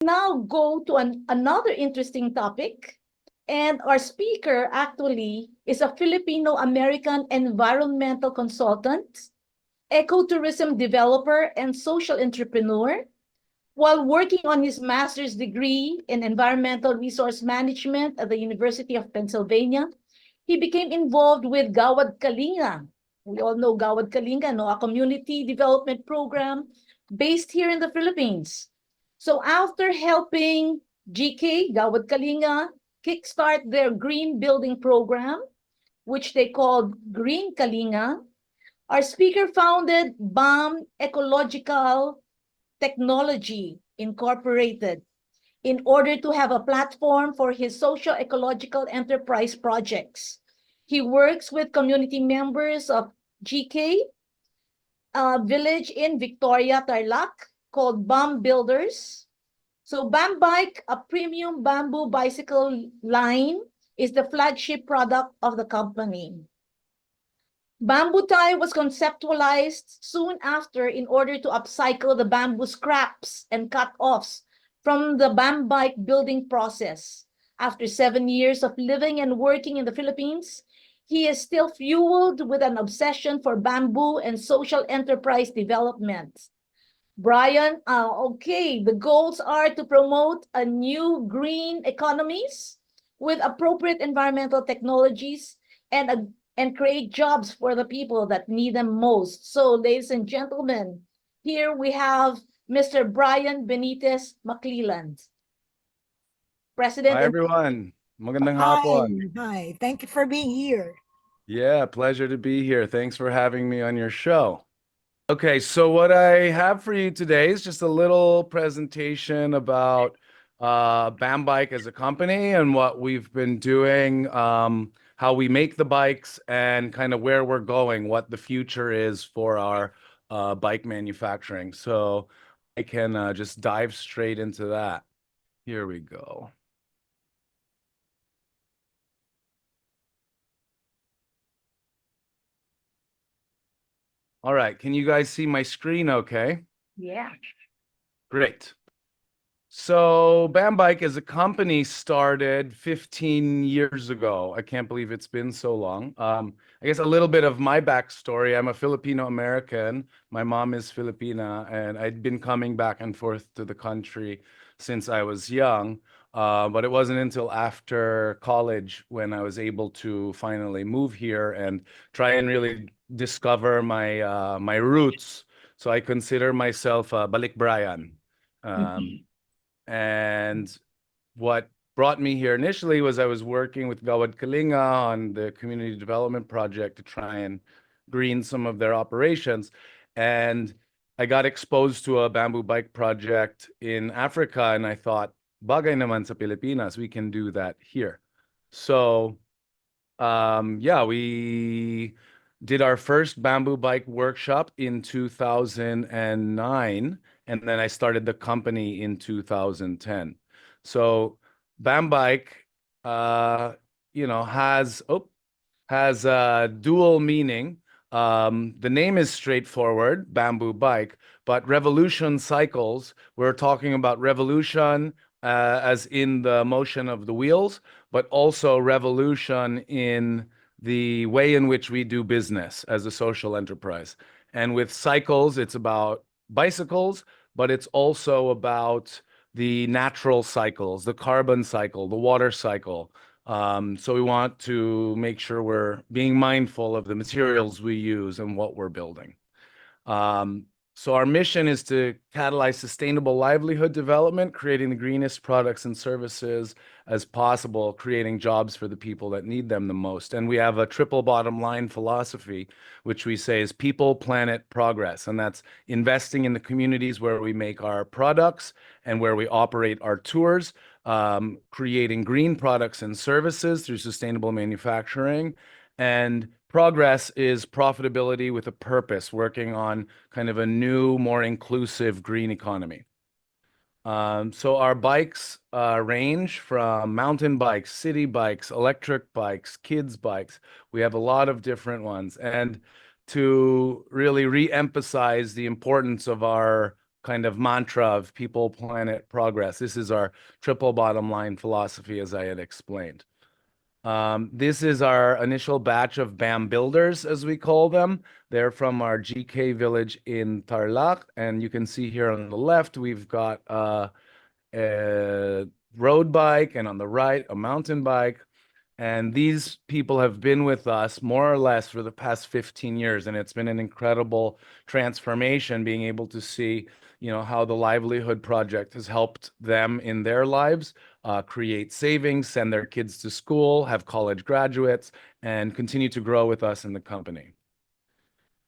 Now go to another interesting topic. And our speaker actually is a Filipino American environmental consultant, ecotourism developer, and social entrepreneur. While working on his master's degree in environmental resource management at the University of Pennsylvania, he became involved with Gawad Kalinga. We all know Gawad Kalinga, no? A community development program based here in the Philippines. So after helping GK, Gawad Kalinga, kickstart their green building program, which they called Green Kalinga, our speaker founded BAM Ecological Technology Incorporated in order to have a platform for his socio-ecological enterprise projects. He works with community members of GK, a village in Victoria, Tarlac, called Bam Builders. So Bam Bike, a premium bamboo bicycle line, is the flagship product of the company. Bamboo tie was conceptualized soon after in order to upcycle the bamboo scraps and cut-offs from the bambike building process. After 7 years of living and working in the Philippines, he is still fueled with an obsession for bamboo and social enterprise development. Brian, okay, the goals are to promote a new green economies with appropriate environmental technologies and create jobs for the people that need them most. So, ladies and gentlemen, here we have Mr. Brian Benitez McClelland, President Hi, and everyone. Magandang Hi, hapon. hi. Thank you for being here. Yeah, pleasure to be here. Thanks for having me on your show. Okay, so what I have for you today is just a little presentation about BAM Bike as a company and what we've been doing, how we make the bikes, and kind of where we're going, what the future is for our bike manufacturing. So I can just dive straight into that. Here we go. All right, can you guys see my screen okay? yeah. Great. So BAM Bike as a company started 15 years ago. I can't believe it's been so long. I guess a little bit of my backstory. I'm a Filipino American. My mom is Filipina, and I'd been coming back and forth to the country since I was young. But it wasn't until after college when I was able to finally move here and try and really discover my roots. So I consider myself Balik Brian. Um, and what brought me here initially was I was working with Gawad Kalinga on the community development project to try and green some of their operations. And I got exposed to a bamboo bike project in Africa, and I thought, bagay naman sa Pilipinas, we can do that here. So yeah, we did our first bamboo bike workshop in 2009, and then I started the company in 2010. So Bam Bike, has a dual meaning. The name is straightforward, bamboo bike, but revolution cycles, we're talking about revolution as in the motion of the wheels, but also revolution in the way in which we do business as a social enterprise. And with cycles, it's about bicycles, but it's also about the natural cycles, the carbon cycle, the water cycle. So we want to make sure we're being mindful of the materials we use and what we're building. So our mission is to catalyze sustainable livelihood development, creating the greenest products and services as possible, creating jobs for the people that need them the most. And we have a triple bottom line philosophy, which we say is people, planet, progress. And that's investing in the communities where we make our products and where we operate our tours, creating green products and services through sustainable manufacturing. And progress is profitability with a purpose, working on kind of a new, more inclusive green economy. So our bikes range from mountain bikes, city bikes, electric bikes, kids bikes. We have a lot of different ones. And to really re-emphasize the importance of our kind of mantra of people, planet, progress. This is our triple bottom line philosophy, as I had explained. This is our initial batch of BAM builders, as we call them. They're from our GK village in Tarlac. And you can see here on the left, we've got a road bike, and on the right, a mountain bike. And these people have been with us more or less for the past 15 years. And it's been an incredible transformation being able to see, how the livelihood project has helped them in their lives, create savings, send their kids to school, have college graduates, and continue to grow with us in the company.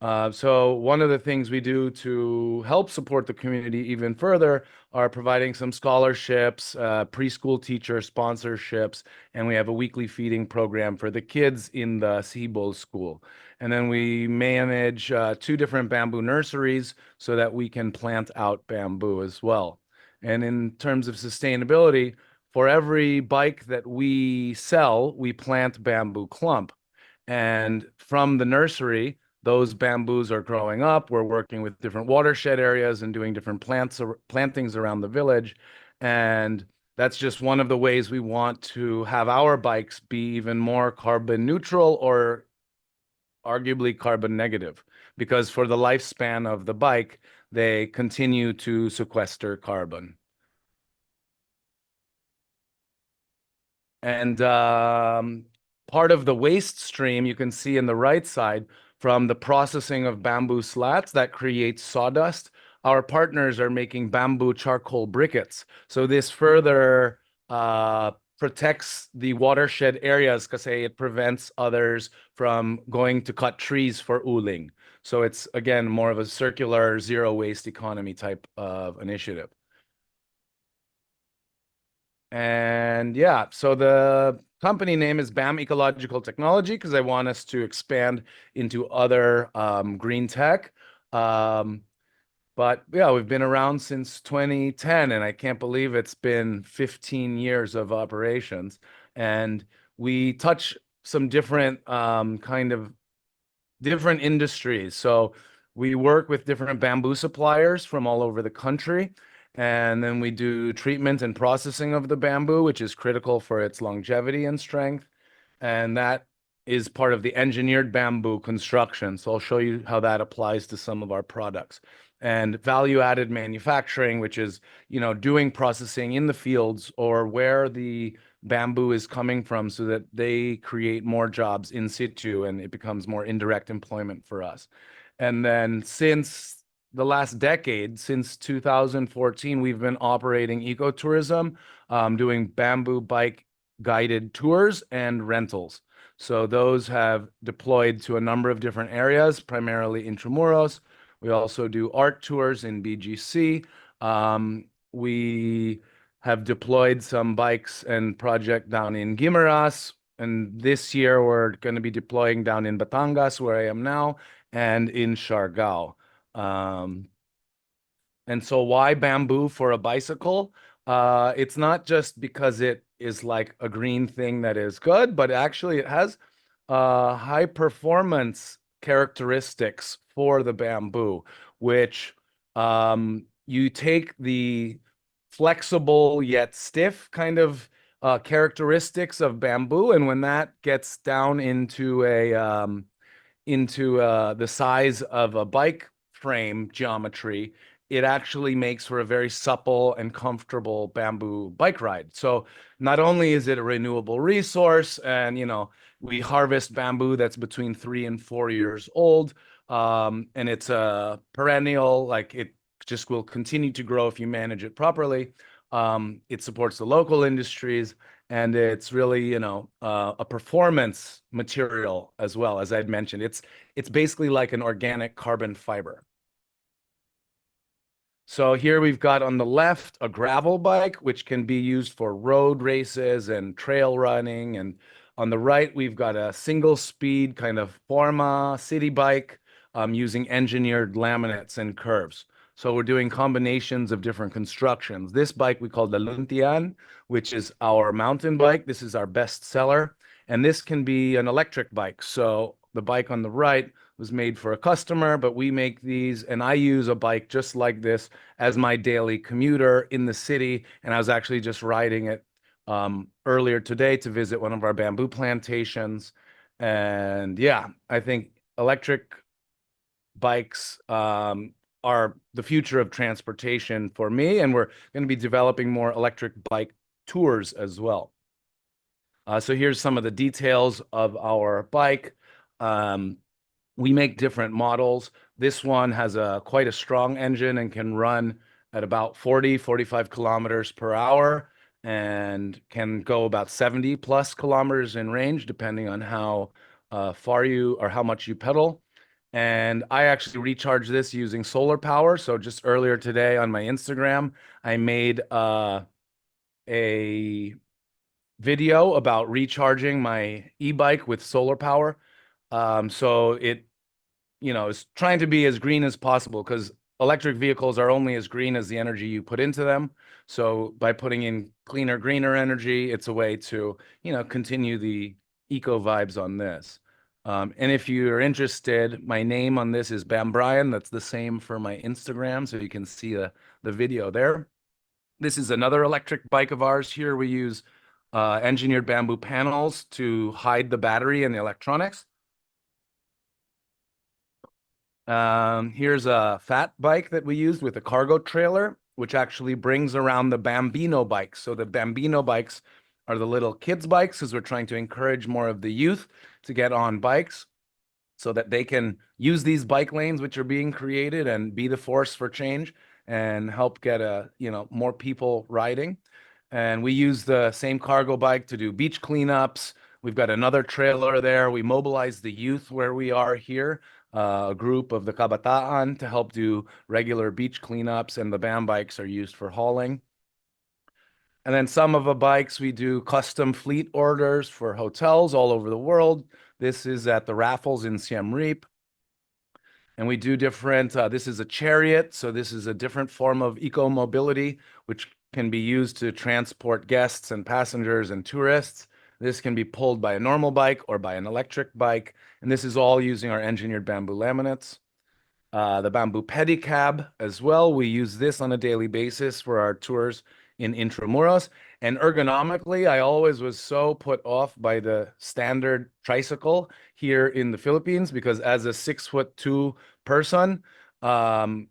So one of the things we do to help support the community even further are providing some scholarships, preschool teacher sponsorships, and we have a weekly feeding program for the kids in the Sibol school. And then we manage 2 different bamboo nurseries so that we can plant out bamboo as well. And in terms of sustainability, for every bike that we sell, we plant bamboo clump. And from the nursery, those bamboos are growing up. We're working with different watershed areas and doing different plantings around the village. And that's just one of the ways we want to have our bikes be even more carbon neutral, or arguably carbon negative, because for the lifespan of the bike, they continue to sequester carbon. And part of the waste stream you can see in the right side, from the processing of bamboo slats that creates sawdust, our partners are making bamboo charcoal briquettes. So this further protects the watershed areas because it prevents others from going to cut trees for uling. So it's, again, more of a circular zero waste economy type of initiative. And yeah, so the company name is BAM Ecological Technology because I want us to expand into other green tech. But yeah, we've been around since 2010, and I can't believe it's been 15 years of operations. And we touch some different kind of different industries. So we work with different bamboo suppliers from all over the country. And then we do treatment and processing of the bamboo, which is critical for its longevity and strength. And that is part of the engineered bamboo construction. So I'll show you how that applies to some of our products. And value-added manufacturing, which is, doing processing in the fields or where the bamboo is coming from so that they create more jobs in situ and it becomes more indirect employment for us. And then since the last decade, since 2014, we've been operating ecotourism, doing bamboo bike guided tours and rentals. So those have deployed to a number of different areas, primarily Intramuros. We also do art tours in BGC. We have deployed some bikes and project down in Guimaras. And this year we're going to be deploying down in Batangas, where I am now, and in Siargao. And so why bamboo for a bicycle? It's not just because it is like a green thing that is good, but actually it has high performance characteristics for the bamboo, which you take the flexible yet stiff kind of characteristics of bamboo, and when that gets down into the size of a bike frame geometry, it actually makes for a very supple and comfortable bamboo bike ride. So not only is it a renewable resource, and we harvest bamboo that's between 3 and 4 years old, and it's a perennial, like it just will continue to grow if you manage it properly. It supports the local industries, and it's really, a performance material as well. As I'd mentioned, it's basically like an organic carbon fiber. So here we've got on the left a gravel bike, which can be used for road races and trail running. And on the right, we've got a single speed kind of Forma city bike using engineered laminates and curves. So we're doing combinations of different constructions. This bike we call the Luntian, which is our mountain bike. This is our best seller. And this can be an electric bike. So the bike on the right was made for a customer, but we make these, and I use a bike just like this as my daily commuter in the city. And I was actually just riding it earlier today to visit one of our bamboo plantations. And yeah, I think electric bikes are the future of transportation for me, and we're going to be developing more electric bike tours as well. So here's some of the details of our bike. We make different models. This one has quite a strong engine and can run at about 45 kilometers per hour and can go about 70 plus kilometers in range, depending on how far you or how much you pedal. And I actually recharge this using solar power. So just earlier today on my Instagram, I made a video about recharging my e-bike with solar power. So it, is trying to be as green as possible because electric vehicles are only as green as the energy you put into them. So by putting in cleaner, greener energy, it's a way to, continue the eco vibes on this. And if you're interested, my name on this is Bam Brian. That's the same for my Instagram, so you can see the video there. This is another electric bike of ours. Here we use engineered bamboo panels to hide the battery and the electronics. Here's a fat bike that we used with a cargo trailer, which actually brings around the Bambino bikes. So the Bambino bikes are the little kids' bikes because we're trying to encourage more of the youth to get on bikes so that they can use these bike lanes which are being created and be the force for change and help get more people riding. And we use the same cargo bike to do beach cleanups. We've got another trailer there. We mobilize the youth where we are here, a group of the Kabataan to help do regular beach cleanups, and the BAM bikes are used for hauling. And then some of the bikes, we do custom fleet orders for hotels all over the world. This is at the Raffles in Siem Reap. And we do different, this is a chariot. So this is a different form of eco-mobility, which can be used to transport guests and passengers and tourists. This can be pulled by a normal bike or by an electric bike. And this is all using our engineered bamboo laminates. The bamboo pedicab as well. We use this on a daily basis for our tours in Intramuros. And ergonomically, I always was so put off by the standard tricycle here in the Philippines because as a 6'2" person,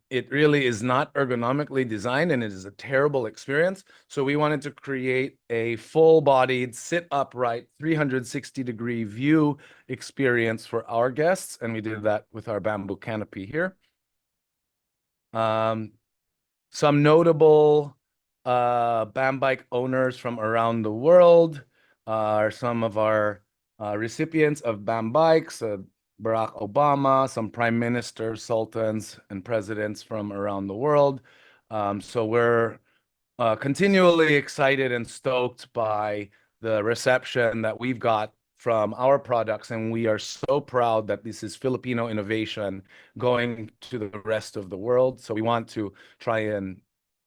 it really is not ergonomically designed and it is a terrible experience. So we wanted to create a full-bodied, sit upright, 360-degree view experience for our guests. And we did that with our bamboo canopy here. Some notable BAM bike owners from around the world are some of our recipients of BAM bikes, Barack Obama, some prime ministers, sultans, and presidents from around the world. So we're continually excited and stoked by the reception that we've got from our products, and we are so proud that this is Filipino innovation going to the rest of the world. So we want to try and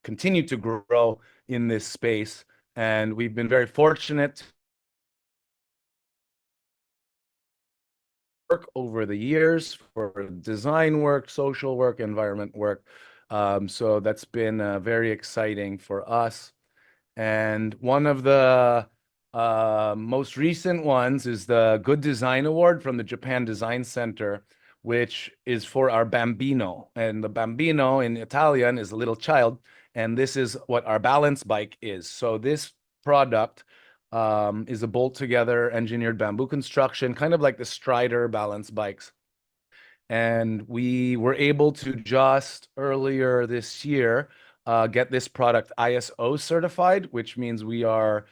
continue to grow in this space, and we've been very fortunate work over the years for design work, social work, environment work. So that's been very exciting for us. And one of the most recent ones is the Good Design Award from the Japan Design Center, which is for our Bambino. And the Bambino in Italian is a little child. And this is what our balance bike is. So this product is a bolt together engineered bamboo construction, kind of like the Strider balance bikes. And we were able to just earlier this year get this product ISO certified, which means we are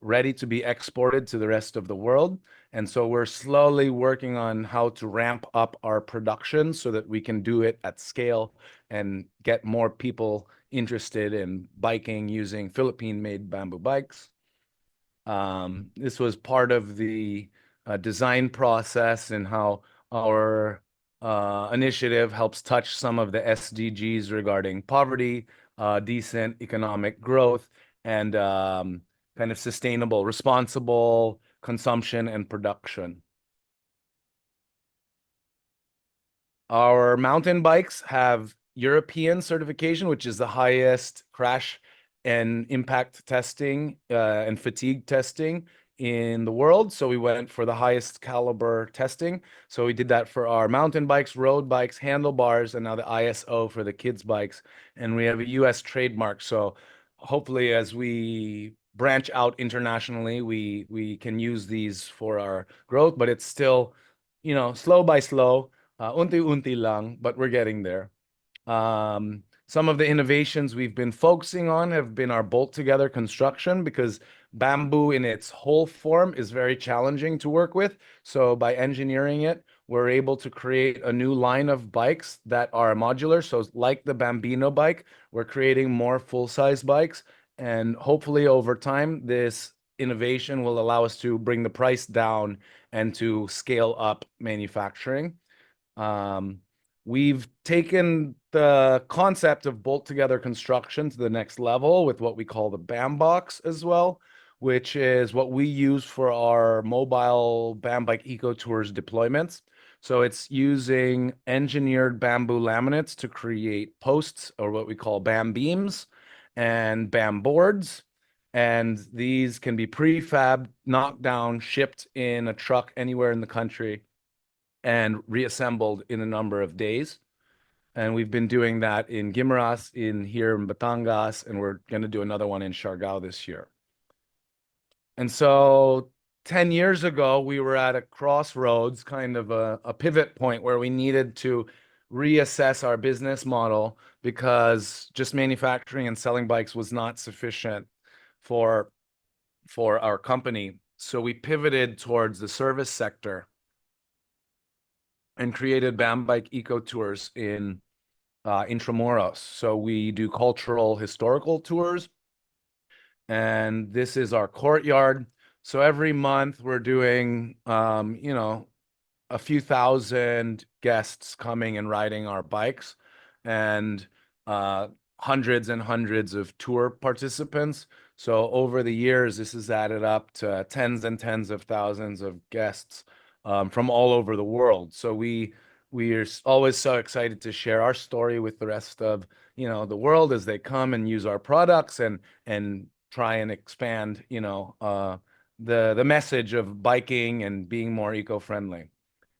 ready to be exported to the rest of the world. And so we're slowly working on how to ramp up our production so that we can do it at scale and get more people interested in biking using Philippine-made bamboo bikes. This was part of the design process and how our initiative helps touch some of the SDGs regarding poverty, decent economic growth, and kind of sustainable, responsible consumption and production. Our mountain bikes have European certification, which is the highest crash and impact testing and fatigue testing in the world. So we went for the highest caliber testing. So we did that for our mountain bikes, road bikes, handlebars, and now the ISO for the kids' bikes. And we have a US trademark. So hopefully, as we branch out internationally, we can use these for our growth, but it's still, slow by slow, unti-unti lang, but we're getting there. Some of the innovations we've been focusing on have been our bolt together construction because bamboo in its whole form is very challenging to work with. So by engineering it, we're able to create a new line of bikes that are modular. So like the Bambino bike, we're creating more full-size bikes. And hopefully over time, this innovation will allow us to bring the price down and to scale up manufacturing. Um, we've taken the concept of bolt together construction to the next level with what we call the BAM box as well, which is what we use for our mobile BAM bike eco tours deployments. So it's using engineered bamboo laminates to create posts, or what we call BAM beams, and BAM boards. And these can be prefab, knocked down, shipped in a truck anywhere in the country, and reassembled in a number of days. And we've been doing that in Guimaras, here in Batangas, and we're going to do another one in Siargao this year. And so 10 years ago, we were at a crossroads, kind of a pivot point where we needed to reassess our business model because just manufacturing and selling bikes was not sufficient for our company. So we pivoted towards the service sector and created BAM Bike Eco Tours in Intramuros. So we do cultural historical tours, and this is our courtyard. So every month we're doing, a few thousand guests coming and riding our bikes, and hundreds and hundreds of tour participants. So over the years, this has added up to tens and tens of thousands of guests from all over the world. So we are always so excited to share our story with the rest of the world as they come and use our products and try and expand the message of biking and being more eco-friendly.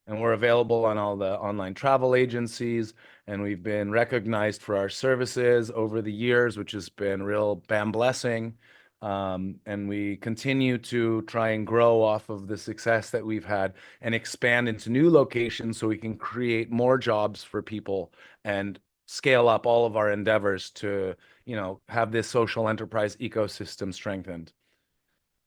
And we're available on all the online travel agencies, and we've been recognized for our services over the years, which has been a real BAM blessing. And we continue to try and grow off of the success that we've had and expand into new locations so we can create more jobs for people and scale up all of our endeavors to, have this social enterprise ecosystem strengthened.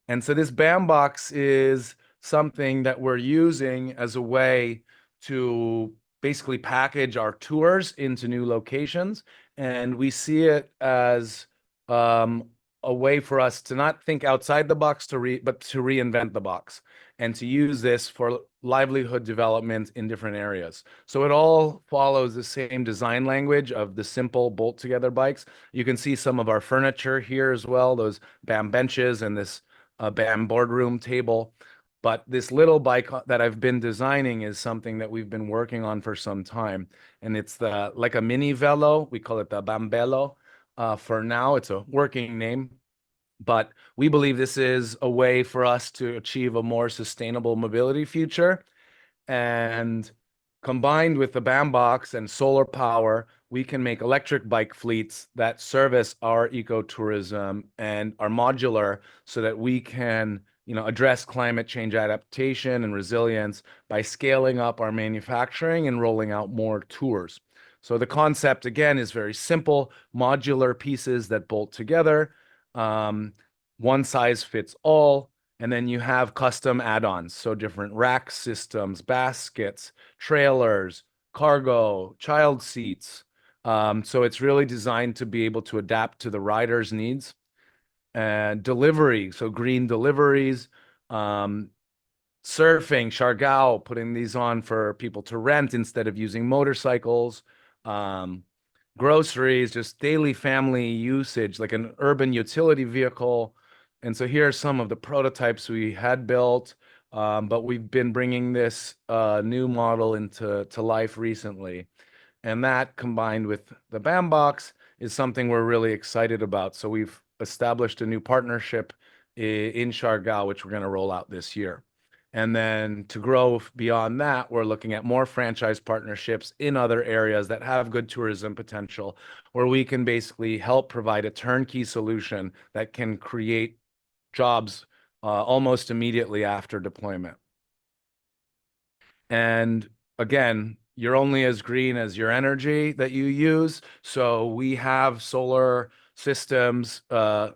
And so this BAM box is something that we're using as a way to basically package our tours into new locations. And we see it as a way for us to not think outside the box but to reinvent the box and to use this for livelihood development in different areas. So it all follows the same design language of the simple bolt together bikes. You can see some of our furniture here as well, those BAM benches and this BAM boardroom table. But this little bike that I've been designing is something that we've been working on for some time. And it's like a mini velo. We call it the Bambelo. For now, it's a working name. But we believe this is a way for us to achieve a more sustainable mobility future. And combined with the BAM box and solar power, we can make electric bike fleets that service our ecotourism and are modular so that we can, address climate change adaptation and resilience by scaling up our manufacturing and rolling out more tours. So the concept, again, is very simple: modular pieces that bolt together, one size fits all. And then you have custom add-ons, so different rack systems, baskets, trailers, cargo, child seats. So it's really designed to be able to adapt to the rider's needs. And delivery, so green deliveries, surfing, Siargao, putting these on for people to rent instead of using motorcycles. Groceries, just daily family usage, like an urban utility vehicle. And so here are some of the prototypes we had built. but we've been bringing this new model into life recently. And that combined with the Bambox is something we're really excited about. So we've established a new partnership in Siargao, which we're going to roll out this year. And then to grow beyond that, we're looking at more franchise partnerships in other areas that have good tourism potential, where we can basically help provide a turnkey solution that can create jobs almost immediately after deployment. And again, you're only as green as your energy that you use. So we have solar systems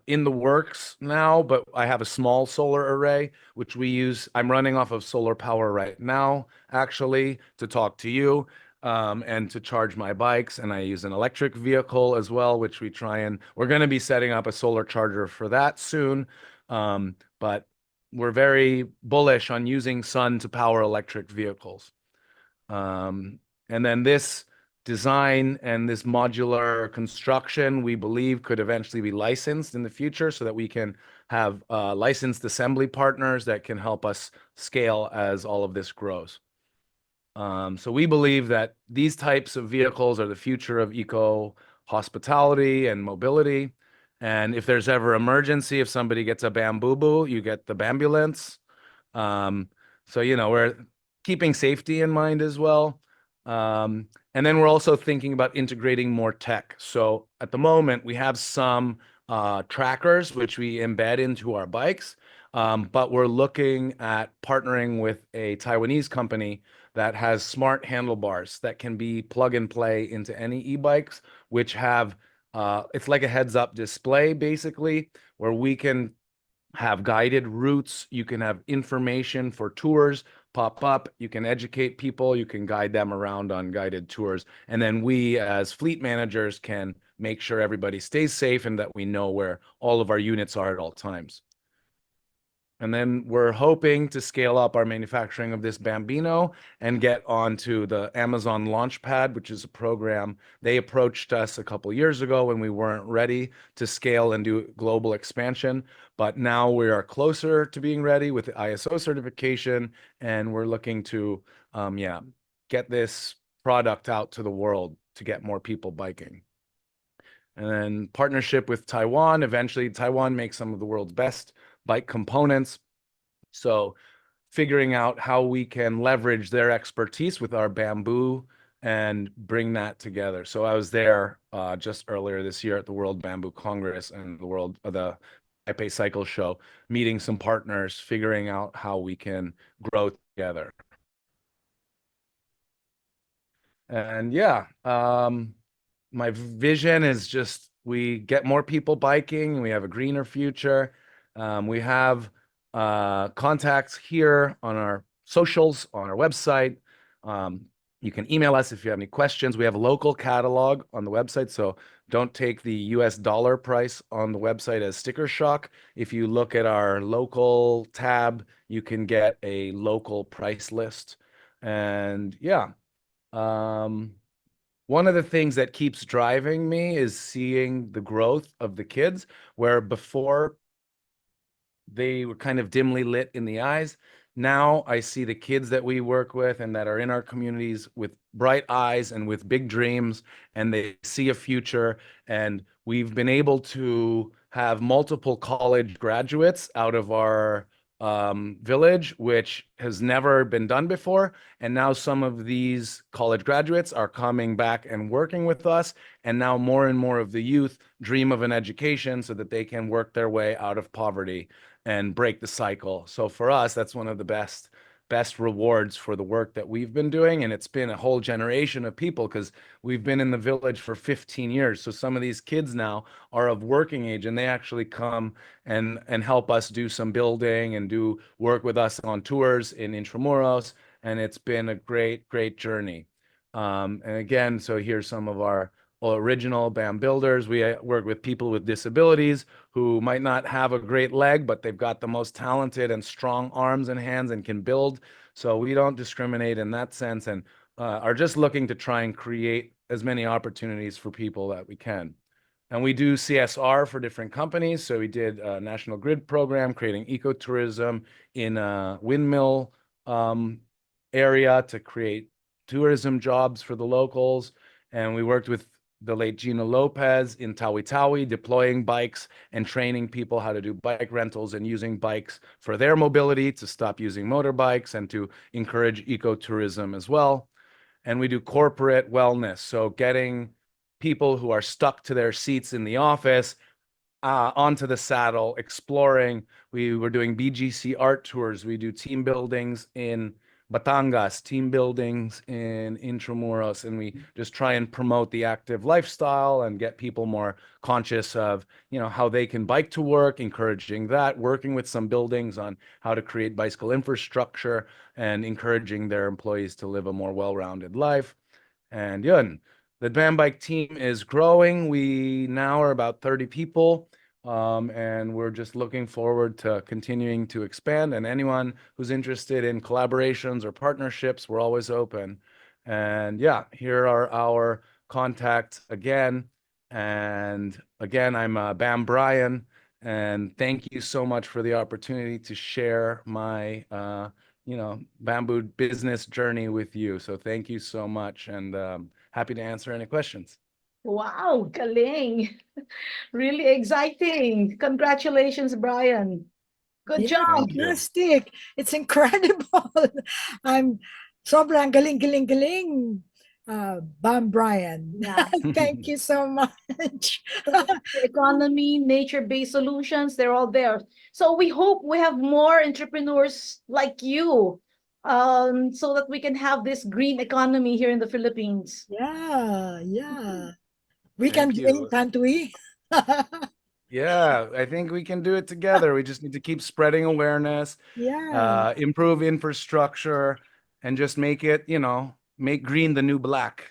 in the works now, but I have a small solar array, which we use. I'm running off of solar power right now, actually, to talk to you. And to charge my bikes. And I use an electric vehicle as well, which we're going to be setting up a solar charger for that soon. But we're very bullish on using sun to power electric vehicles. And then this design and this modular construction, we believe, could eventually be licensed in the future so that we can have licensed assembly partners that can help us scale as all of this grows. So we believe that these types of vehicles are the future of eco hospitality and mobility. And if there's ever emergency, if somebody gets a bamboo, you get the bambulance. So, we're keeping safety in mind as well. And then we're also thinking about integrating more tech. So at the moment, we have some trackers, which we embed into our bikes. But we're looking at partnering with a Taiwanese company that has smart handlebars that can be plug and play into any e-bikes, which have it's like a heads-up display, basically, where we can have guided routes. You can have information for tours pop up. You can educate people. You can guide them around on guided tours. And then we, as fleet managers, can make sure everybody stays safe and that we know where all of our units are at all times. And then we're hoping to scale up our manufacturing of this Bambino and get onto the Amazon Launchpad, which is a program. They approached us a couple years ago when we weren't ready to scale and do global expansion. But now we are closer to being ready with the ISO certification, and we're looking to, get this product out to the world to get more people biking. And then partnership with Taiwan. Eventually, Taiwan makes some of the world's best bike components. So figuring out how we can leverage their expertise with our bamboo and bring that together. So I was there just earlier this year at the World Bamboo Congress and the Taipei Cycle Show, meeting some partners, figuring out how we can grow together. And my vision is just we get more people biking, we have a greener future. We have contacts here on our socials, on our website. You can email us if you have any questions. We have a local catalog on the website, so don't take the US dollar price on the website as sticker shock. If you look at our local tab, you can get a local price list. And one of the things that keeps driving me is seeing the growth of the kids, where before they were kind of dimly lit in the eyes. Now I see the kids that we work with and that are in our communities with bright eyes and with big dreams, and they see a future. And we've been able to have multiple college graduates out of our village, which has never been done before. And now some of these college graduates are coming back and working with us. And now more and more of the youth dream of an education so that they can work their way out of poverty and break the cycle. So for us, that's one of the best rewards for the work that we've been doing. And it's been a whole generation of people because we've been in the village for 15 years. So some of these kids now are of working age and they actually come and help us do some building and do work with us on tours in Intramuros. And it's been a great, great journey. And again, so here's some of our original BAM builders. We work with people with disabilities who might not have a great leg, but they've got the most talented and strong arms and hands and can build. So we don't discriminate in that sense and are just looking to try and create as many opportunities for people that we can. And we do CSR for different companies. So we did a national grid program, creating ecotourism in a windmill area to create tourism jobs for the locals. And we worked with the late Gina Lopez in Tawi-Tawi, deploying bikes and training people how to do bike rentals and using bikes for their mobility to stop using motorbikes and to encourage ecotourism as well. And we do corporate wellness. So getting people who are stuck to their seats in the office onto the saddle, exploring. We were doing BGC art tours. We do team buildings in Batangas, team buildings in Intramuros, and we just try and promote the active lifestyle and get people more conscious of, how they can bike to work, encouraging that, working with some buildings on how to create bicycle infrastructure and encouraging their employees to live a more well-rounded life. And yun, the Bam Bike team is growing. We now are about 30 people, and we're just looking forward to continuing to expand. And anyone who's interested in collaborations or partnerships, we're always open. And yeah, here are our contacts again. And again, I'm Bam Brian, and thank you so much for the opportunity to share my bamboo business journey with you. So thank you so much, and happy to answer any questions. Wow, galing. Really exciting. Congratulations, Brian. Good Yeah, job. Thank you. fantastic. It's incredible. I'm sobrang galing, Bam Brian. Yeah. Thank you so much. Economy, nature-based solutions, they're all there. So we hope we have more entrepreneurs like you, so that we can have this green economy here in the Philippines. Yeah. We can Thank dream, you. can't we? Yeah, I think we can do it together. We just need to keep spreading awareness, Yeah. improve infrastructure, and just make it, make green the new black.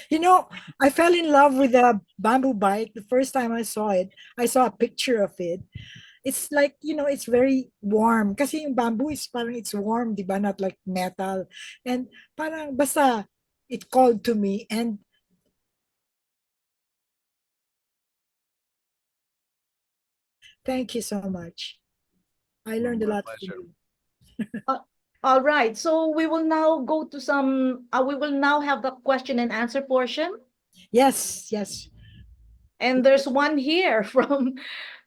You know, I fell in love with the bamboo bike the first time I saw it. I saw a picture of it. It's like, it's very warm. Kasi yung bamboo is parang it's warm, di ba? Not like metal. And parang basta it called to me. And thank you so much. I learned a My lot from pleasure. you. Uh, all right. So we will now go to we will now have the question and answer portion. Yes. And there's one here from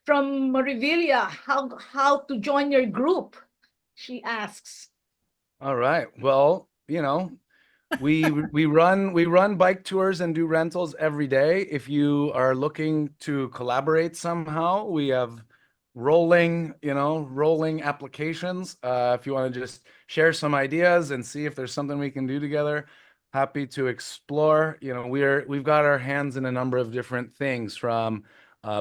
Revilla. How to join your group? She asks. All right. Well, we run bike tours and do rentals every day. If you are looking to collaborate somehow, we have rolling applications. If you want to just share some ideas and see if there's something we can do together, happy to explore. We've got our hands in a number of different things, from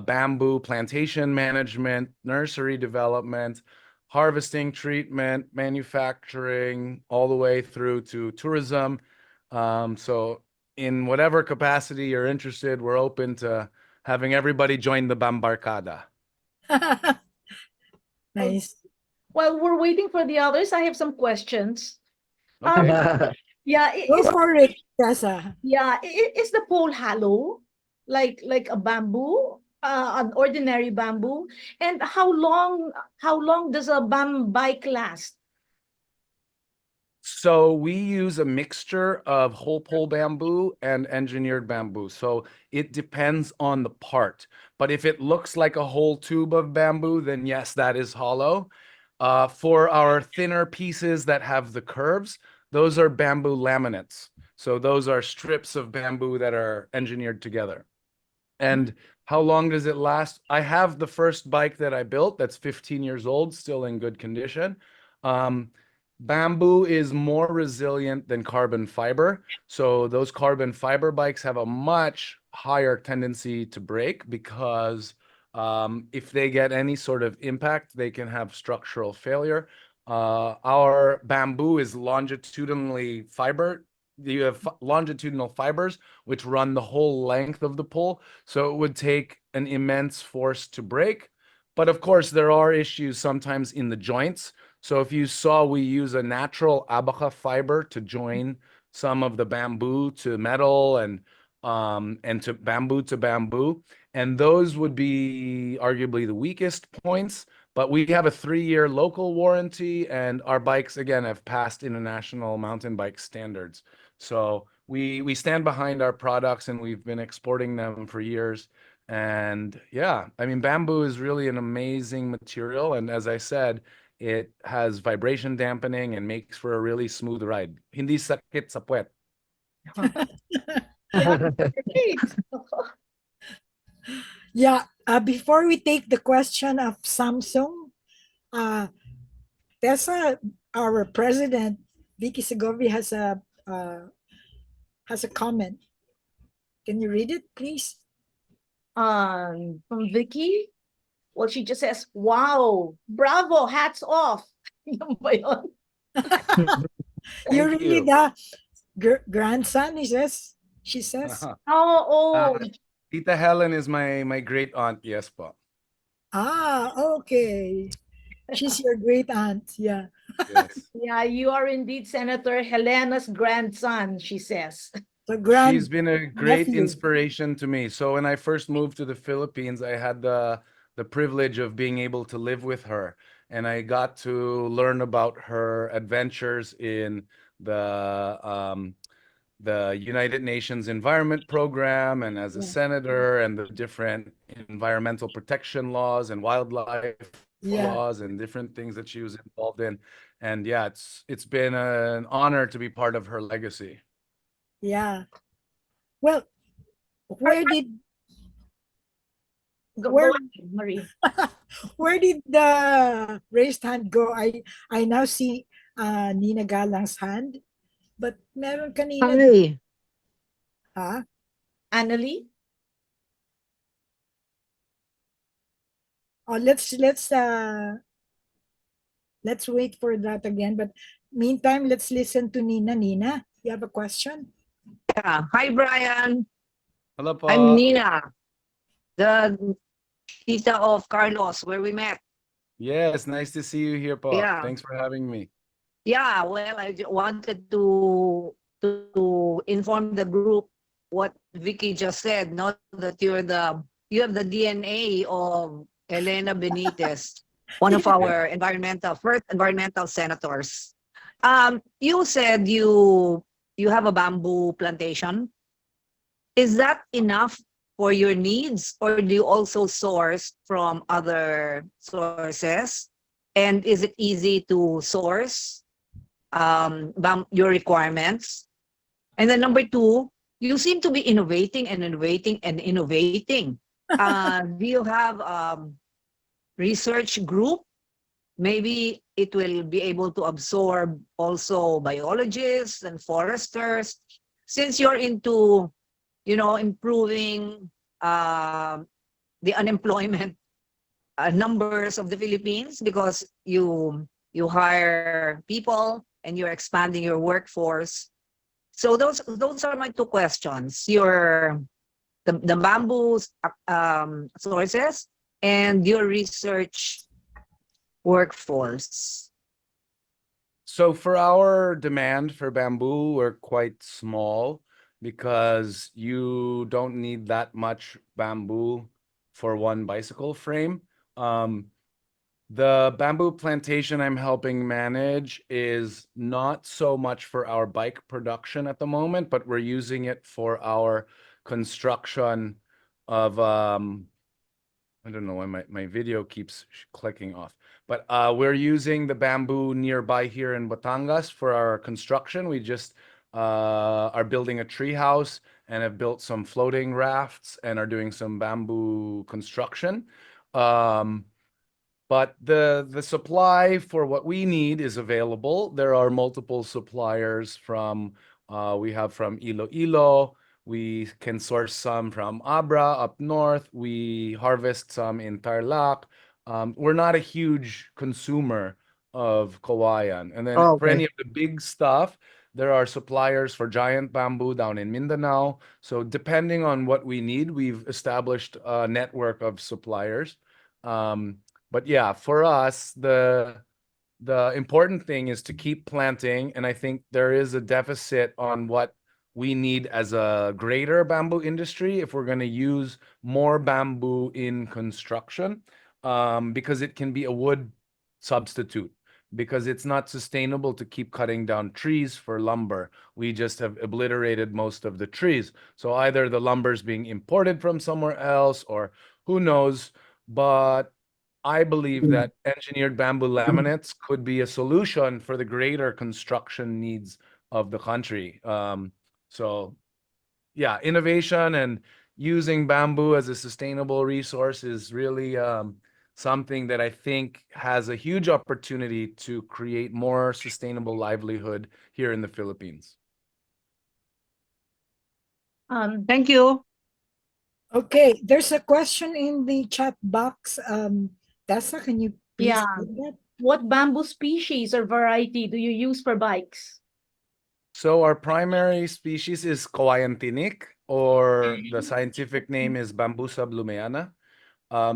bamboo plantation management, nursery development, harvesting, treatment, manufacturing, all the way through to tourism. So in whatever capacity you're interested, we're open to having everybody join the Bambarkada. Nice. While we're waiting for the others, I have some questions. Okay. Yeah, Go for it, Tessa. is the pole hollow, like a bamboo, an ordinary bamboo? And how long does a bike last? So we use a mixture of whole pole bamboo and engineered bamboo. So it depends on the part. But if it looks like a whole tube of bamboo, then yes, that is hollow. For our thinner pieces that have the curves, those are bamboo laminates. So those are strips of bamboo that are engineered together. And how long does it last? I have the first bike that I built that's 15 years old, still in good condition. Bamboo is more resilient than carbon fiber. So those carbon fiber bikes have a much higher tendency to break because if they get any sort of impact, they can have structural failure. Our bamboo is longitudinally fiber. You have longitudinal fibers which run the whole length of the pole. So it would take an immense force to break. But of course, there are issues sometimes in the joints. So if you saw, we use a natural abaca fiber to join some of the bamboo to metal, and and to bamboo. And those would be arguably the weakest points. But we have a 3-year local warranty, and our bikes, again, have passed international mountain bike standards. So we stand behind our products, and we've been exporting them for years. And yeah, I mean, bamboo is really an amazing material. And as I said, it has vibration dampening and makes for a really smooth ride. Hindi sakit sa puwet. Yeah, great. Yeah. Before we take the question of Samsung, uh, Tessa, our president, Vicky Segovia, has a comment. Can you read it, please? From Vicky, well, she just says, "Wow, bravo, hats off." Yan ba yun? You're Thank really you. the grandson, he says. She says. Oh, Tita Helen is my great aunt. Yes, po. Ah, okay. She's your great aunt. Yeah. Yes. yeah, you are indeed Senator Helena's grandson, she says. The She's grand been a great nephew. inspiration to me. So when I first moved to the Philippines, I had the privilege of being able to live with her, and I got to learn about her adventures in the United Nations Environment Program and as a Yeah. senator and the different environmental protection laws and wildlife Yeah. laws and different things that she was involved in. And yeah, it's been an honor to be part of her legacy. Yeah. Well, where did Go where ahead, Marie. where did the raised hand go? I now see Nina Galang's hand, but meron kanina, Hi. ha? Annalie? Oh, let's wait for that again. But meantime, let's listen to Nina. Nina, you have a question? Yeah. Hi, Brian. Hello I'm po. Nina, the tita of Carlos, where we met. Yes, nice to see you here po. Yeah. Thanks for having me. Yeah. Well, I wanted to inform the group what Vicky just said. Not that you have the DNA of Elena Benitez, one of our first environmental senators. You said you have a bamboo plantation. Is that enough for your needs, or do you also source from other sources? And is it easy to source your requirements? And then number two, you seem to be innovating and innovating and innovating. Do you have research group? Maybe it will be able to absorb also biologists and foresters, since you're into improving the unemployment numbers of the Philippines, because you hire people and you're expanding your workforce. So those are my two questions: the bamboo sources and your research workforce. So for our demand for bamboo, we're quite small because you don't need that much bamboo for one bicycle frame. The bamboo plantation I'm helping manage is not so much for our bike production at the moment, but we're using it for our construction of I don't know why my video keeps clicking off, but we're using the bamboo nearby here in Batangas for our construction. We just are building a tree house and have built some floating rafts and are doing some bamboo construction. But the supply for what we need is available. There are multiple suppliers from we have from Iloilo. We can source some from Abra up north. We harvest some in Tarlac. We're not a huge consumer of kawayan. And then for Okay. any of the big stuff, there are suppliers for giant bamboo down in Mindanao. So depending on what we need, we've established a network of suppliers. But yeah, for us, the important thing is to keep planting, and I think there is a deficit on what we need as a greater bamboo industry if we're going to use more bamboo in construction, because it can be a wood substitute, because it's not sustainable to keep cutting down trees for lumber. We just have obliterated most of the trees. So either the lumber's being imported from somewhere else, or who knows, but I believe that engineered bamboo laminates could be a solution for the greater construction needs of the country. So yeah, innovation and using bamboo as a sustainable resource is really something that I think has a huge opportunity to create more sustainable livelihood here in the Philippines. Thank you. Okay, there's a question in the chat box. Tessa, can you please Yeah. read that? What bamboo species or variety do you use for bikes? So our primary species is Kamayan Tinik, or the scientific name is Bambusa blumeana.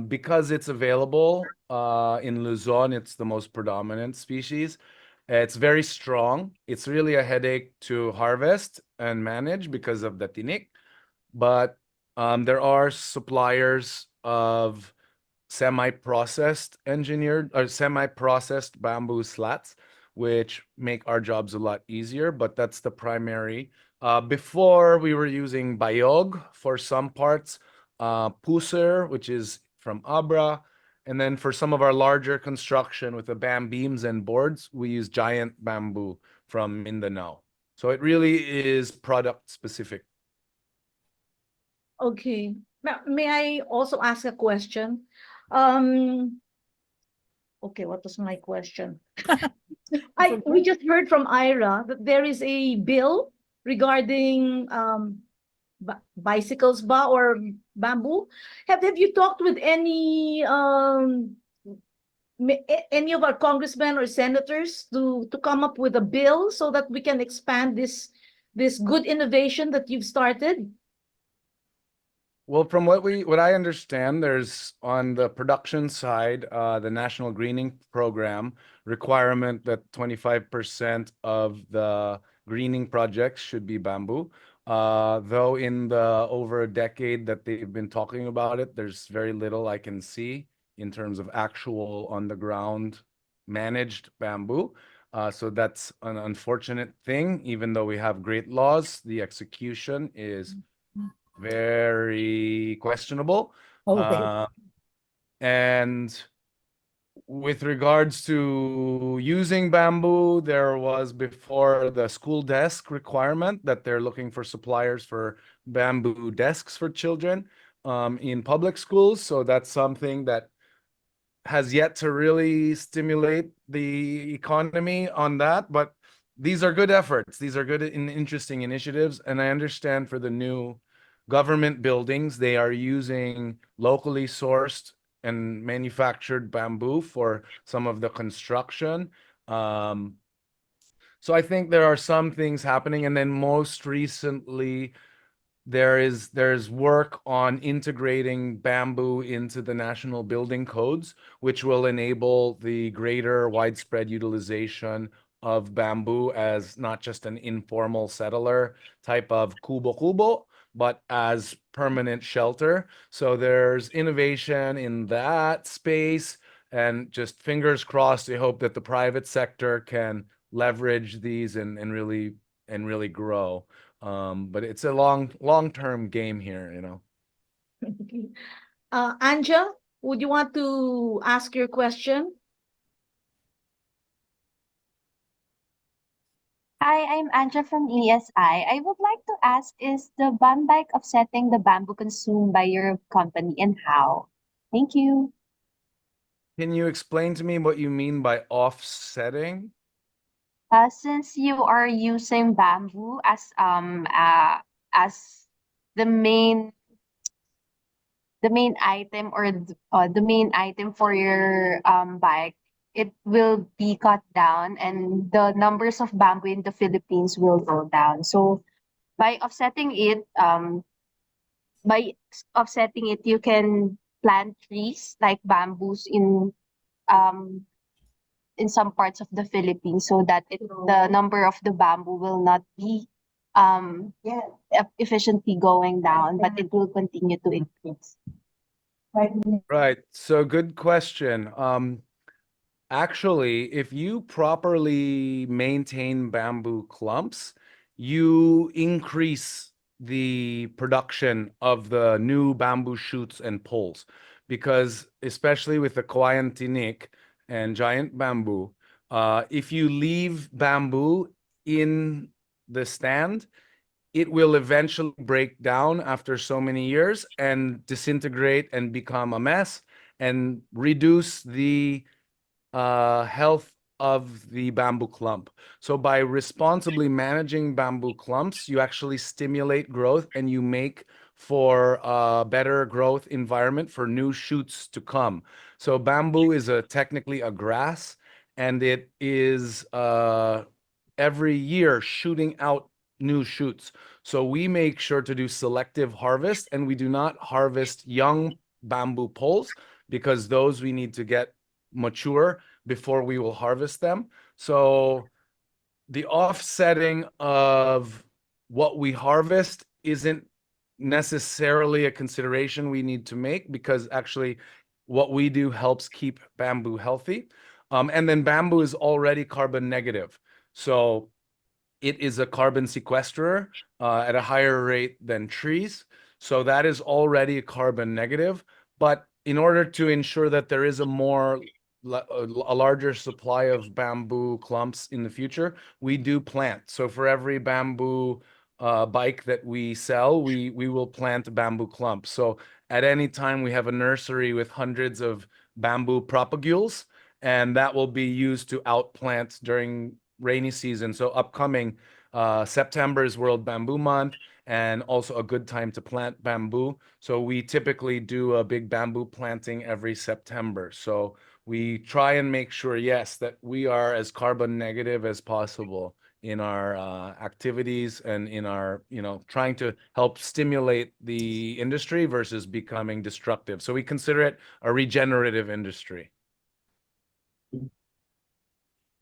Because it's available in Luzon, it's the most predominant species. It's very strong. It's really a headache to harvest and manage because of the tinik. But there are suppliers of semi-processed engineered or semi-processed bamboo slats, which make our jobs a lot easier, but that's the primary. Before we were using Bayog for some parts, Puser, which is from Abra, and then for some of our larger construction with the bam beams and boards, we use giant bamboo from Mindanao. So it really is product specific. Okay. May I also ask a question? Um, okay, what was my question? We just heard from Ira that there is a bill regarding bicycles ba or bamboo. Have you talked with any any of our congressmen or senators to come up with a bill so that we can expand this good innovation that you've started? Well, from what I understand, there's on the production side, the National Greening Program requirement that 25% of the greening projects should be bamboo. Though in the over a decade that they've been talking about it, there's very little I can see in terms of actual on the ground managed bamboo. So that's an unfortunate thing. Even though we have great laws, the execution is very questionable. Okay. And with regards to using bamboo, there was before the school desk requirement that they're looking for suppliers for bamboo desks for children in public schools. So that's something that has yet to really stimulate the economy on that. But these are good efforts. These are good and interesting initiatives. And I understand for the new government buildings, they are using locally sourced and manufactured bamboo for some of the construction. So I think there are some things happening. And then most recently, there's work on integrating bamboo into the national building codes, which will enable the greater widespread utilization of bamboo as not just an informal settler type of kubo, but as permanent shelter. So there's innovation in that space, and just fingers crossed, I hope that the private sector can leverage these and really grow. But it's a long-term game here, you know. Anja, would you want to ask your question? Hi, I'm Anja from ESI. I would like to ask, is the bike offsetting the bamboo consumed by your company and how? Thank you. Can you explain to me what you mean by offsetting? Since you are using bamboo as the main item or the main item for your bike, it will be cut down and the numbers of bamboo in the Philippines will go down. So by offsetting it, you can plant trees like bamboos um in some parts of the Philippines so that the number of the bamboo will not be efficiently going down, but it will continue to increase. Right. So good question. Actually, if you properly maintain bamboo clumps, you increase the production of the new bamboo shoots and poles. Because especially with the Kawayan Tinik and giant bamboo, if you leave bamboo in the stand, it will eventually break down after so many years and disintegrate and become a mess and reduce the health of the bamboo clump. So by responsibly managing bamboo clumps, you actually stimulate growth and you make for a better growth environment for new shoots to come. So bamboo is technically a grass, and it is every year shooting out new shoots. So we make sure to do selective harvest, and we do not harvest young bamboo poles because those we need to get mature before we will harvest them. So the offsetting of what we harvest isn't necessarily a consideration we need to make, because actually what we do helps keep bamboo healthy. And then bamboo is already carbon negative. So it is a carbon sequesterer at a higher rate than trees. So that is already a carbon negative. But in order to ensure that there is a larger supply of bamboo clumps in the future, we do plant. So for every bamboo bike that we sell, we will plant bamboo clumps. So at any time we have a nursery with hundreds of bamboo propagules, and that will be used to outplant during rainy season. So upcoming September is World Bamboo Month, and also a good time to plant bamboo. So we typically do a big bamboo planting every September. So we try and make sure, yes, that we are as carbon negative as possible in our activities and in our, trying to help stimulate the industry versus becoming destructive. So we consider it a regenerative industry.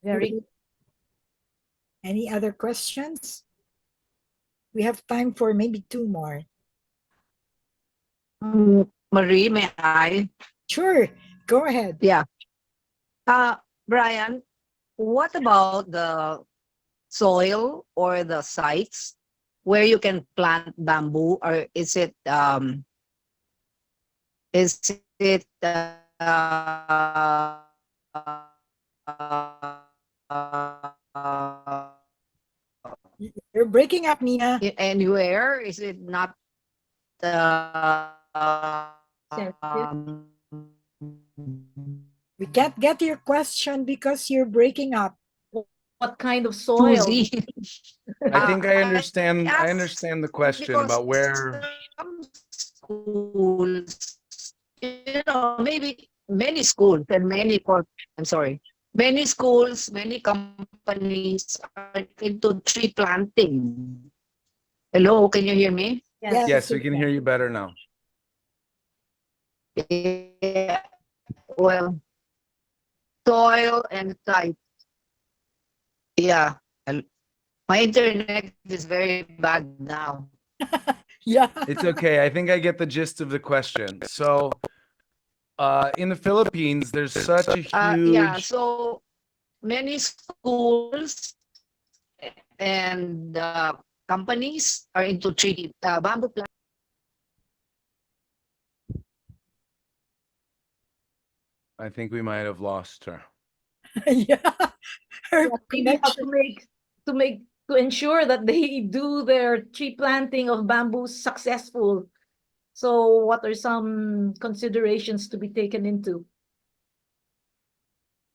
Very Any other questions? We have time for maybe two more. Marie, may I? Sure, go ahead. Yeah. Brian, what about the soil or the sites where you can plant bamboo, or is it You're breaking up, Nina. anywhere? Is it not sensitive. We can't get your question because you're breaking up. What kind of soil? choosy? I think I I understand. I asked understand the question because about where. some schools, maybe many schools and I'm sorry, many schools, many companies are into tree planting. Hello, can you hear me? Yes. Yes, we can hear you better now. Yeah, well, soil and site. Yeah, my internet is very bad now. Yeah. It's okay. I think I get the gist of the question. So, in the Philippines, there's such a Yeah, huge. so many schools and companies are into tree bamboo plant. I think we might have lost her. Yeah. Her Maybe how connection. to ensure that they do their tree planting of bamboo successful. So what are some considerations to be taken into?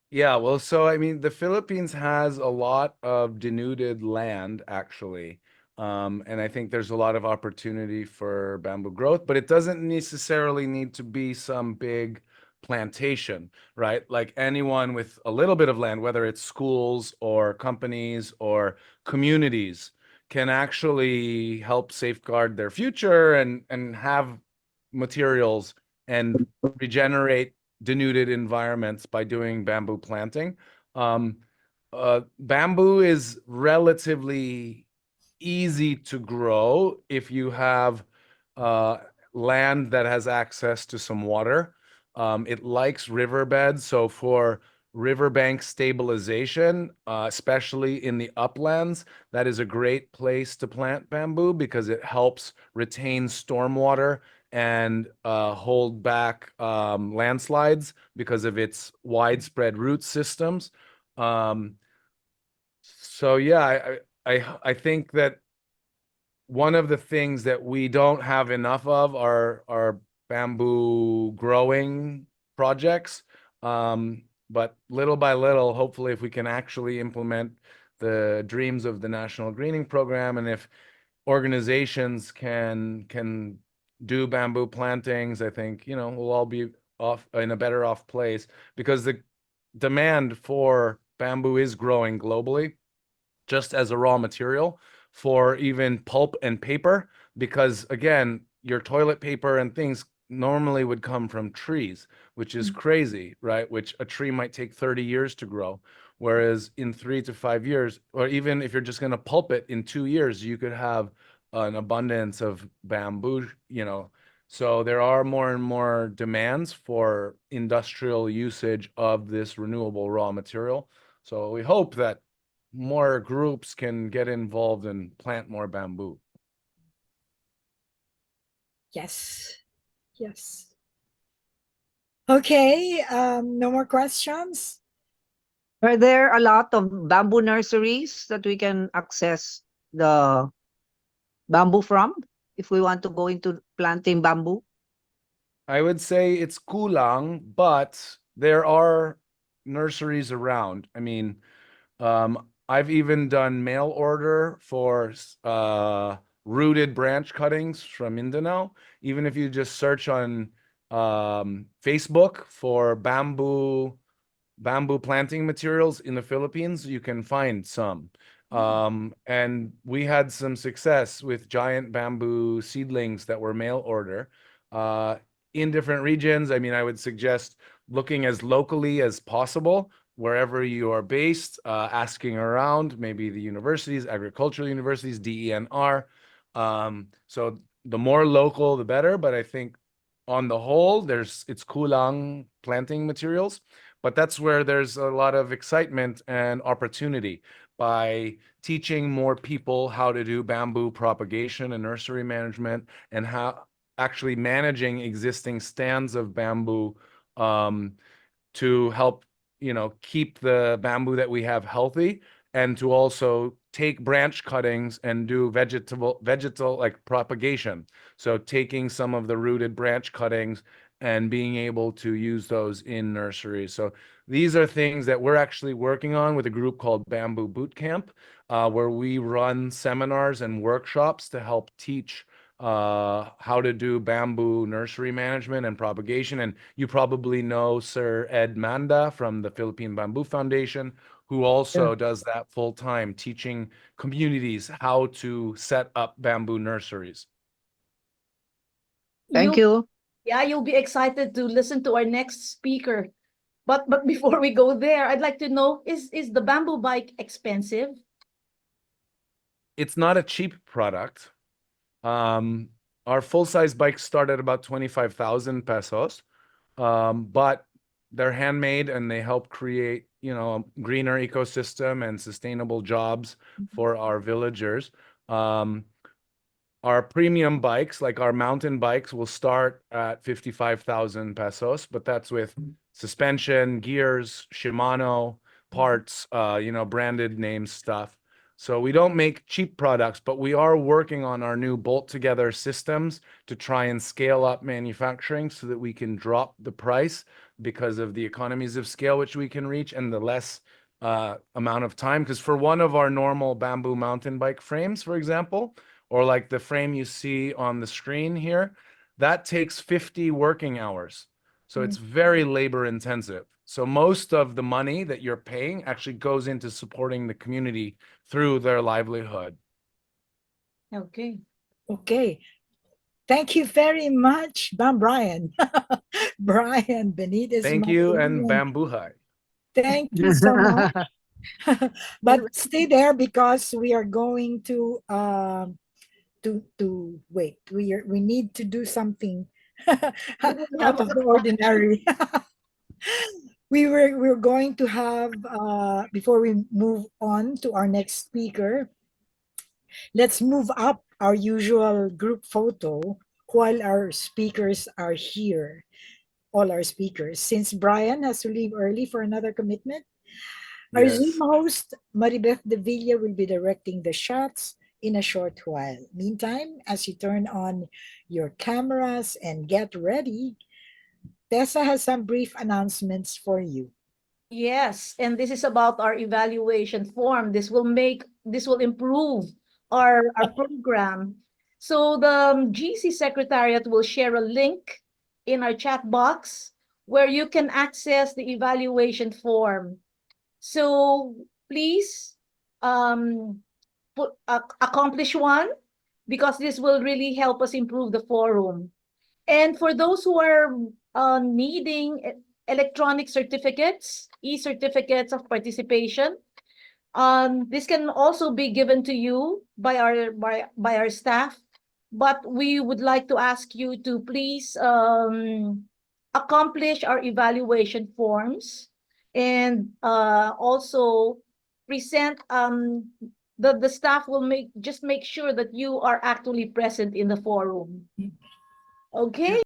Yeah, well, so I mean, the Philippines has a lot of denuded land, actually. And I think there's a lot of opportunity for bamboo growth, but it doesn't necessarily need to be some big plantation, right? Like anyone with a little bit of land, whether it's schools or companies or communities, can actually help safeguard their future and have materials and regenerate denuded environments by doing bamboo planting. Bamboo is relatively easy to grow if you have uh, land that has access to some water. It likes riverbeds, so for riverbank stabilization, especially in the uplands, that is a great place to plant bamboo because it helps retain stormwater and hold back landslides because of its widespread root systems. So yeah, I think that one of the things that we don't have enough of are bamboo growing projects. But little by little, hopefully, if we can actually implement the dreams of the National Greening Program, and if organizations can do bamboo plantings, I think, we'll all be off in a better off place because the demand for bamboo is growing globally just as a raw material for even pulp and paper, because again, your toilet paper and things normally would come from trees, which is crazy, right? Which a tree might take 30 years to grow. Whereas in 3 to 5 years, or even if you're just going to pulp it in 2 years, you could have an abundance of bamboo, So there are more and more demands for industrial usage of this renewable raw material. So we hope that more groups can get involved and plant more bamboo. Yes. Yes. Okay. No more questions. Are there a lot of bamboo nurseries that we can access the bamboo from if we want to go into planting bamboo? I would say it's kulang, but there are nurseries around. I mean, I've even done mail order for rooted branch cuttings from Mindanao. Even if you just search on Facebook for bamboo planting materials in the Philippines, you can find some. And we had some success with giant bamboo seedlings that were mail order in different regions. I mean, I would suggest looking as locally as possible wherever you are based, asking around, maybe the universities, agricultural universities, DENR. So the more local, the better. But I think on the whole, it's kulang planting materials. But that's where there's a lot of excitement and opportunity by teaching more people how to do bamboo propagation and nursery management, and how actually managing existing stands of bamboo to help keep the bamboo that we have healthy, and to also take branch cuttings and do vegetal like propagation. So taking some of the rooted branch cuttings and being able to use those in nurseries. So these are things that we're actually working on with a group called Bamboo Boot Camp, where we run seminars and workshops to help teach how to do bamboo nursery management and propagation. And you probably know Sir Ed Manda from the Philippine Bamboo Foundation, who also does that full time, teaching communities how to set up bamboo nurseries. Thank You, you. yeah, you'll be excited to listen to our next speaker. But before we go there, I'd like to know, is the bamboo bike expensive? It's not a cheap product. Our full-size bikes start at about 25,000 pesos, but they're handmade and they help create, a greener ecosystem and sustainable jobs for our villagers. Our premium bikes, like our mountain bikes, will start at 55,000 pesos, but that's with suspension, gears, Shimano parts, branded name stuff. So we don't make cheap products, but we are working on our new bolt together systems to try and scale up manufacturing so that we can drop the price because of the economies of scale which we can reach and the less amount of time. Because for one of our normal bamboo mountain bike frames, for example, or like the frame you see on the screen here, that takes 50 working hours. So it's very labor intensive. So most of the money that you're paying actually goes into supporting the community through their livelihood. Okay. Okay. Thank you very much, Brian. Brian Benitez. Thank you, and bambuhay. Thank you so much. But stay there because we are going to wait. We need to do something We will have out of the ordinary. We're going to have before we move on to our next speaker, let's move up our usual group photo while our speakers are here. All our speakers. Since Brian has to leave early for another commitment, our Zoom Yes. host, Maribeth De Villa, will be directing the shots in a short while. Meantime, as you turn on your cameras and get ready, Tessa has some brief announcements for you. Yes, and this is about our evaluation form. This will improve our program. So the GC Secretariat will share a link in our chat box where you can access the evaluation form. So please accomplish one because this will really help us improve the forum. And for those who are needing electronic certificates, e-certificates of participation, this can also be given to you by our staff. But we would like to ask you to please accomplish our evaluation forms and also present the staff will make sure that you are actually present in the forum. Okay.